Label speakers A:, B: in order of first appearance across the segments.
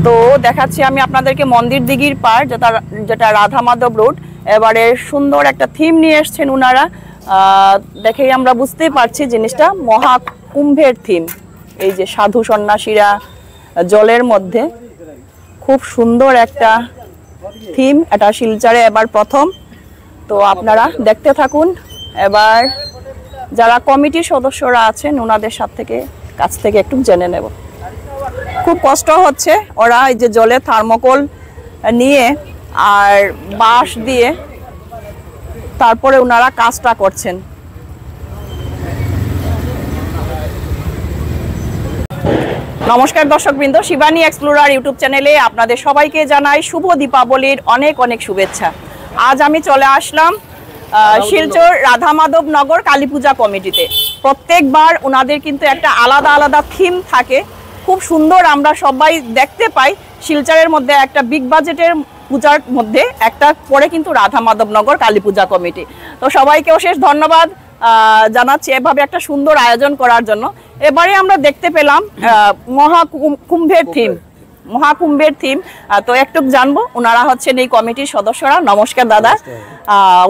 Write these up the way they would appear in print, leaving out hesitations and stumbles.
A: তো দেখাচ্ছি আমি আপনাদেরকে মন্দির দিঘির পার, যেটা রাধা মাধব রোড। এবারে সুন্দর একটা থিম নিয়ে এসছেন উনারা, দেখেই আমরা বুঝতেই পারছি জিনিসটা মহাকুম্ভের থিম। এই যে সাধু সন্ন্যাসীরা জলের মধ্যে, খুব সুন্দর একটা থিম। এটা শিলচরে এবার প্রথম। তো আপনারা দেখতে থাকুন। এবার যারা কমিটির সদস্যরা আছেন ওনাদের কাছ থেকে একটু জেনে নেব। খুব কষ্ট হচ্ছে, ওরা এই যে জলে থার্মোকল নিয়ে আর বাঁশ দিয়ে তারপরে ওনারা কাজটা করছেন। নমস্কার দর্শকবৃন্দ, শিবানী এক্সপ্লোরার ইউটিউব চ্যানেলে আপনাদের সবাইকে জানাই শুভ দীপাবলির অনেক অনেক শুভেচ্ছা। আজ আমি চলে আসলাম শিলচর রাধা মাধব নগর কালী পূজা কমিটিতে। প্রত্যেকবার ওনাদের কিন্তু একটা আলাদা আলাদা থিম থাকে, খুব সুন্দর আমরা সবাই দেখতে পাই। শিলচরের মধ্যে একটা বিগ বাজেটের পূজার মধ্যে একটা পরে কিন্তু রাধা মাধব নগর কালী পূজা কমিটি। তো সবাইকে অশেষ ধন্যবাদ জানাচ্ছি এভাবে একটা সুন্দর আয়োজন করার জন্য। এবারে আমরা দেখতে পেলাম মহাকুম্ভের থিম। তো একটু জানবো, ওনারা হচ্ছেন এই কমিটির সদস্যরা। নমস্কার দাদা,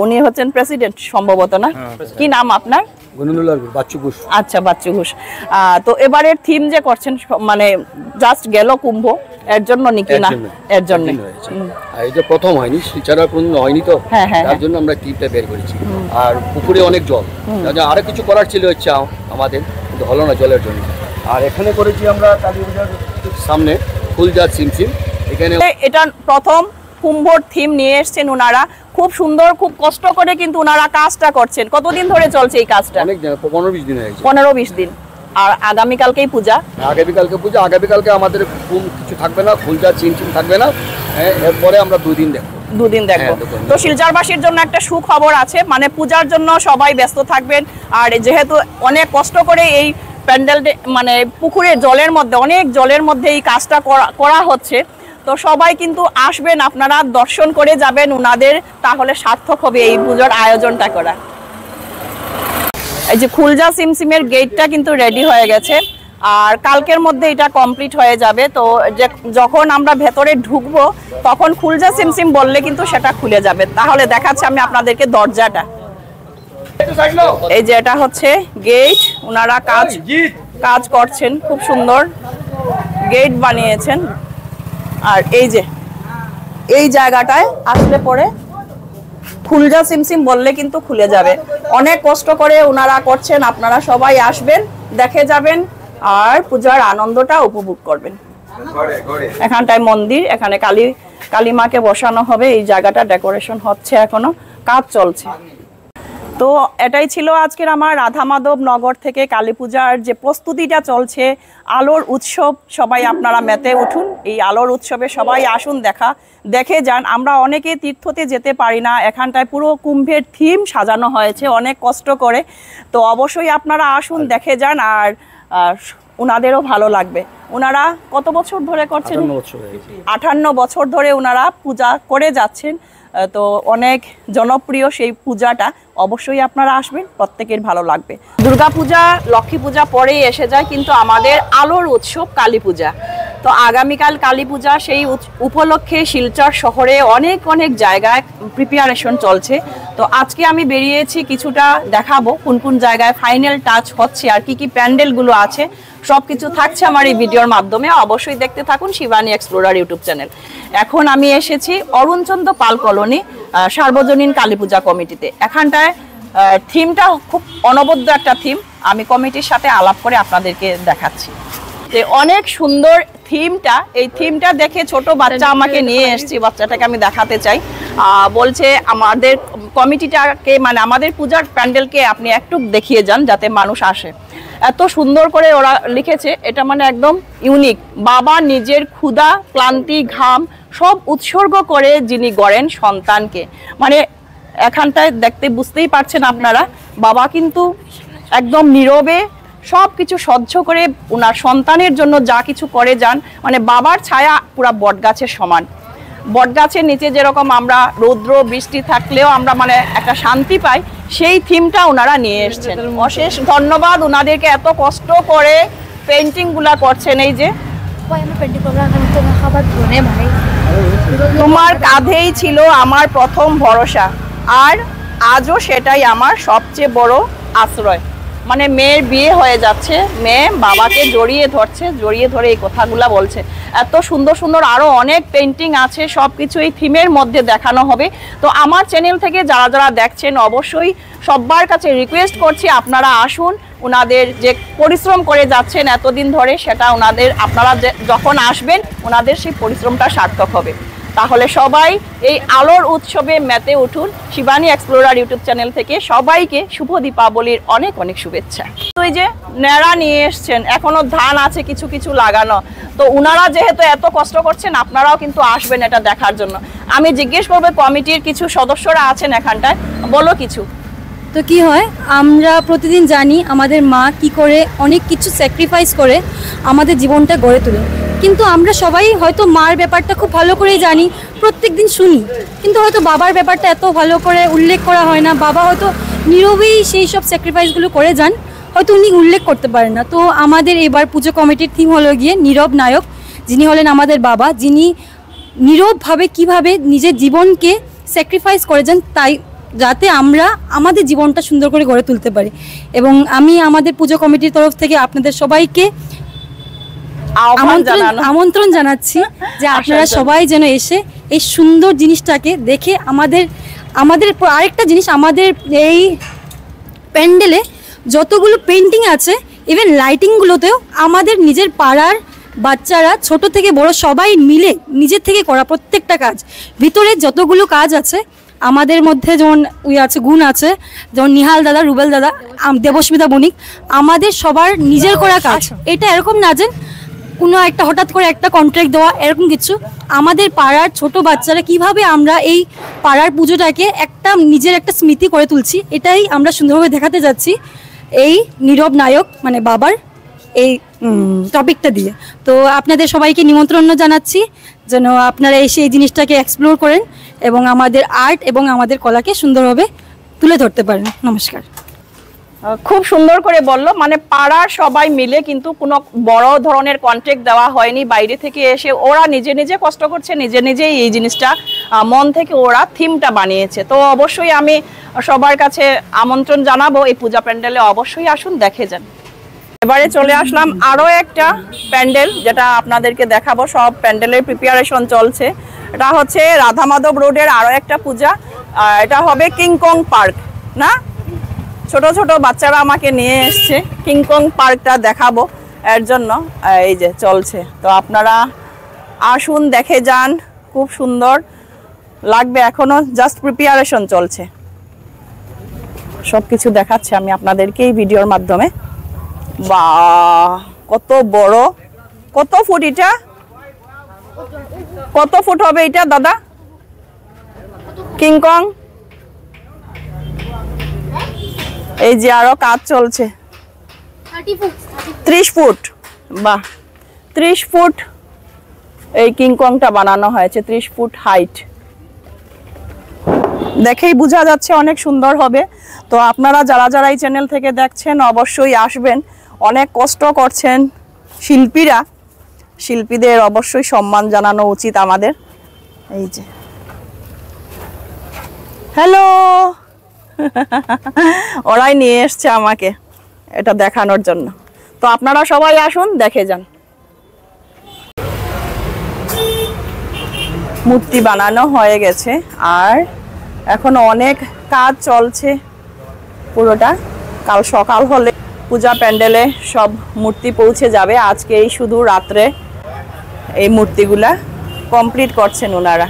A: উনি হচ্ছেন প্রেসিডেন্ট সম্ভবত, না? কি নাম আপনার? আচ্ছা, বাচ্চু ঘোষ। তো এবারের থিম যে করছেন, মানে জাস্ট গেল কুম্ভ, এর জন্য নাকি না? এর জন্য
B: এই যে প্রথম হয়নি, শিলচরে কোনো হয়নি, তো তার জন্য আমরা টিমটা বের করেছি। আর পুকুরে অনেক জল, আরো কিছু করার ছিল ইচ্ছা আমাদের, কিন্তু হলো না জলের জন্য। আর এখানে করেছি আমরা কালী পূজার সামনে ফুলজাত সিমসিম। এখানে
A: এটা প্রথম কুম্ভর থিম নিয়ে এসছেন ওনারা। খুব সুন্দর, খুব কষ্ট করে কিন্তু ওনারা কাজটা করছেন। কতদিন ধরে চলছে এই কাজটা?
B: অনেক 15-20 দিন হয়েছে।
A: 15-20 দিন। আর আগামীকালকেই পূজা।
B: আগামীকালকে আমাদের কিছু থাকবে না, ফুলজাত সিমসিম থাকবে না। এরপরে আমরা 2 দিন দেখবো। তো শিলচরবাসীর জন্য একটা সুখবর আছে, মানে পূজার জন্য সবাই ব্যস্ত থাকবেন। আর যেহেতু অনেক কষ্ট করে এই প্যান্ডেল, মানে পুকুরের জলের মধ্যে, অনেক জলের মধ্যে এই কাজটা করা হচ্ছে, তো সবাই কিন্তু আসবেন, আপনারা দর্শন করে যাবেন উনাদের, তাহলে সার্থক হবে এই পুজোর আয়োজনটা করা। এই যে ফুলজা সিমসিমের গেটটা কিন্তু রেডি হয়ে গেছে, আর কালকের মধ্যে এটা কমপ্লিট হয়ে যাবে। তো যখন আমরা ভেতরে ঢুকবো তখন ফুলজা সিমসিম বললে কিন্তু সেটা খুলে যাবে। তাহলে দেখাচ্ছি আমি আপনাদেরকে দরজাটা। এই যে এটা হচ্ছে গেট, ওনারা কাজ করছেন, খুব সুন্দর গেট বানিয়েছেন। আর এই যে এই জায়গাটায় আসলে পরে ফুলজা সিমসিম বললে কিন্তু খুলে যাবে। অনেক কষ্ট করে ওনারা করছেন, আপনারা সবাই আসবেন, দেখে যাবেন আর পূজার আনন্দটা উপভোগ করবেন। এখানটায় মন্দির, এখানে কালী মাকে বসানো হবে। এই জায়গাটা ডেকোরেশন হচ্ছে, এখনো কাজ চলছে। তো এটাই ছিল আজকের আমার রাধা মাধব নগর থেকে কালী পূজার যে প্রস্তুতিটা চলছে, আলোর উৎসব। সবাই আপনারা মেতে উঠুন, এই আলোর উৎসবে সবাই আসুন, দেখে যান। আমরা অনেকে তীর্থতে যেতে পারি না, এখানটায় পুরো কুম্ভের থিম সাজানো হয়েছে অনেক কষ্ট করে। তো অবশ্যই আপনারা আসুন, দেখে যান, আর ওনাদেরও ভালো লাগবে। ওনারা কত বছর ধরে করছেন? 58 বছর ধরে ওনারা পূজা করে যাচ্ছেন। তো অনেক জনপ্রিয় সেই পূজাটা, অবশ্যই আপনারা আসবেন, প্রত্যেকের ভালো লাগবে। দুর্গা পূজা, লক্ষ্মী পূজা পরেই এসে যায়, কিন্তু আমাদের আলোর উৎসব কালী পূজা। তো আগামীকাল কালী পূজা, সেই উপলক্ষে শিলচর শহরে অনেক জায়গায় প্রিপারেশন চলছে। তো আজকে আমি বেরিয়েছি, কিছুটা দেখাবো কোন কোন জায়গায় ফাইনাল টাচ হচ্ছে আর কি প্যান্ডেলগুলো আছে। সবকিছু থাকছে আমার এই ভিডিওর মাধ্যমে, অবশ্যই দেখতে থাকুন শিবানী এক্সপ্লোরার ইউটিউব চ্যানেল। এখন আমি এসেছি অরুণচন্দ্র পাল কলোনি সার্বজনীন কালী পূজা কমিটিতে। এখানটায় থিমটা খুব অনবদ্য একটা থিম, আমি কমিটির সাথে আলাপ করে আপনাদেরকে দেখাচ্ছি। অনেক সুন্দর থিমটা, এই থিমটা দেখে ছোট বাচ্চা আমাকে নিয়ে এসেছি, বাচ্চাটাকে আমি দেখাতে চাই। বলছে আমাদের কমিটিটাকে, মানে আমাদের পূজার প্যান্ডেলকে আপনি একটু দেখিয়ে যান যাতে মানুষ আসে। এত সুন্দর করে ওরা লিখেছে, এটা মানে একদম ইউনিক। বাবা নিজের ক্ষুধা, ক্লান্তি, ঘাম সব উৎসর্গ করে যিনি গড়েন সন্তানকে, মানে এখানটায় দেখতে বুঝতেই পারছেন আপনারা, বাবা কিন্তু একদম নীরবে সব কিছু সহ্য করে ওনার সন্তানের জন্য যা কিছু করে যান। মানে বাবার ছায়া পুরা বটগাছের সমান। বটগাছের নিচে যেরকম আমরা রৌদ্র বৃষ্টি থাকলেও আমরা মানে একটা শান্তি পাই, সেই থিমটা ওনারা নিয়ে এসছেন। অশেষ ধন্যবাদ ওনাদেরকে, এত কষ্ট করে পেন্টিংগুলা করছেন। এই যে
A: তোমার কাঁধেই ছিল আমার প্রথম ভরসা, আর আজও সেটাই আমার সবচেয়ে বড় আশ্রয়। মানে মেয়ের বিয়ে হয়ে যাচ্ছে, মেয়ে বাবাকে জড়িয়ে ধরছে, জড়িয়ে ধরে এই কথাগুলা বলছে। এত সুন্দর সুন্দর আরো অনেক পেন্টিং আছে, সবকিছু এই থিমের মধ্যে দেখানো হবে। তো আমার চ্যানেল থেকে যারা যারা দেখছেন অবশ্যই সবার কাছে রিকোয়েস্ট করছি আপনারা আসুন, ওনাদের যে পরিশ্রম করে যাচ্ছেন এতদিন ধরে সেটা ওনাদের, আপনারা যখন আসবেন ওনাদের সেই পরিশ্রমটা সার্থক হবে। তাহলে সবাই এই আলোর উৎসবে মেতে উঠুন। শিবানী এক্সপ্লোরার ইউটিউব চ্যানেল থেকে সবাইকে শুভ দীপাবলির অনেক অনেক শুভেচ্ছা। তো এই যে নেড়া নিয়ে এসছেন, এখনো ধান আছে কিছু কিছু লাগানো, তো উনারা যেহেতু এত কষ্ট করছেন আপনারাও কিন্তু আসবেন এটা দেখার জন্য। আমি জিজ্ঞেস করবো কমিটির কিছু সদস্যরা আছেন এখানটায়, বলো কিছু।
C: তো কি হয়, আমরা প্রতিদিন জানি আমাদের মা কি করে অনেক কিছু স্যাক্রিফাইস করে আমাদের জীবনটা গড়ে তোলে, কিন্তু আমরা সবাই হয়তো মার ব্যাপারটা খুব ভালো করেই জানি, প্রত্যেক দিন শুনি, কিন্তু হয়তো বাবার ব্যাপারটা এত ভালো করে উল্লেখ করা হয় না। বাবা হয়তো নীরবেই সেই সব স্যাক্রিফাইসগুলো করে যান, হয়তো উনি উল্লেখ করতে পারেন না। তো আমাদের এবার পুজো কমিটির থিম হলো গিয়ে নীরব নায়ক, যিনি হলেন আমাদের বাবা, যিনি নীরবভাবে কিভাবে নিজের জীবনকে স্যাক্রিফাইস করে যান, তাই যাতে আমরা আমাদের জীবনটা সুন্দর করে গড়ে তুলতে পারি। এবং আমি আমাদের পুজো কমিটির তরফ থেকে আপনাদের সবাইকে আমন্ত্রণ জানাচ্ছি যে আপনারা সবাই যেন এসে এই সুন্দর জিনিসটাকে দেখে আমাদের আরেকটা জিনিস, আমাদের এই প্যান্ডেলে যতগুলো পেন্টিং আছে, ইভেন লাইটিংগুলোতেও আমাদের নিজের পাড়ার বাচ্চারা ছোট থেকে বড় সবাই মিলে নিজের থেকে করা প্রত্যেকটা কাজ, ভিতরে যতগুলো কাজ আছে আমাদের মধ্যে, যেমন গুণ আছে, যেমন নিহাল দাদা, রুবেল দাদা, দেবস্মিতা বণিক, আমাদের সবার নিজের করা কাজ। এটা এরকম না যে কোনো একটা হঠাৎ করে একটা কন্ট্রাক্ট দেওয়া, এরকম কিছু। আমাদের পাড়ার ছোট বাচ্চারা কিভাবে আমরা এই পাড়ার পুজোটাকে একটা নিজের একটা স্মৃতি করে তুলছি, এটাই আমরা সুন্দরভাবে দেখাতে যাচ্ছি এই নীরব নায়ক মানে বাবার এই টপিকটা দিয়ে। তো আপনাদের সবাইকে নিমন্ত্রণ জানাচ্ছি যেন আপনারা এসে এই জিনিসটাকে এক্সপ্লোর করেন এবং আমাদের আর্ট এবং আমাদের কলাকে সুন্দরভাবে তুলে ধরতে পারেন। নমস্কার।
A: খুব সুন্দর করে বললো, মানে পাড়ার সবাই মিলে, কিন্তু কোনো বড় ধরনের কন্ট্রাক্ট দেওয়া হয়নি, বাইরে থেকে এসে ওরা নিজে নিজে কষ্ট করছে, নিজে নিজেই এই জিনিসটা মন থেকে ওরা থিমটা বানিয়েছে। তো অবশ্যই আমি সবার কাছে আমন্ত্রণ জানাবো এই পূজা প্যান্ডেলে অবশ্যই আসুন, দেখে যান। এবারে চলে আসলাম আরো একটা প্যান্ডেল, যেটা আপনাদেরকে দেখাবো। সব প্যান্ডেলের প্রিপারেশন চলছে। এটা হচ্ছে রাধা মাধব রোডের আরো একটা পূজা, এটা হবে কিংকং পার্ক না, ছোট ছোট বাচ্চারা আমাকে নিয়ে এসছে কিংকং পার্কটা দেখাবো, এর জন্য এই যে চলছে। তো আপনারা আসুন, দেখে যান, খুব সুন্দর লাগবে। এখনো জাস্ট প্রিপারেশন চলছে, সবকিছু দেখাচ্ছে আমি আপনাদেরকে এই ভিডিওর মাধ্যমে। বাহ, কত বড়, কত ফুট এটা, কত ফুট হবে এটা দাদা কিংকং? এই যে আরো কাজ চলছে, 30 ফুট। বাহ, 30 ফুট এই কিংকংটা বানানো হয়েছে, 30 ফুট হাইট। দেখেই বোঝা যাচ্ছে অনেক সুন্দর হবে। তো আপনারা যারা যারা এই চ্যানেল থেকে দেখছেন অবশ্যই আসবেন, অনেক কষ্ট করছেন শিল্পীরা, শিল্পীদের অবশ্যই সম্মান জানানো উচিত আমাদের। এই যে হ্যালো, ওরাই নিয়ে এসছে আমাকে এটা দেখানোর জন্য। তো আপনারা সবাই আসুন, দেখে যান। মূর্তি বানানো হয়ে গেছে আর এখনো অনেক কাজ চলছে পুরোটা। কাল সকাল হলে পূজা প্যান্ডেলে সব মূর্তি পৌঁছে যাবে। আজকে এই শুধু রাত্রে এই মূর্তিগুলা কমপ্লিট করছেন ওনারা।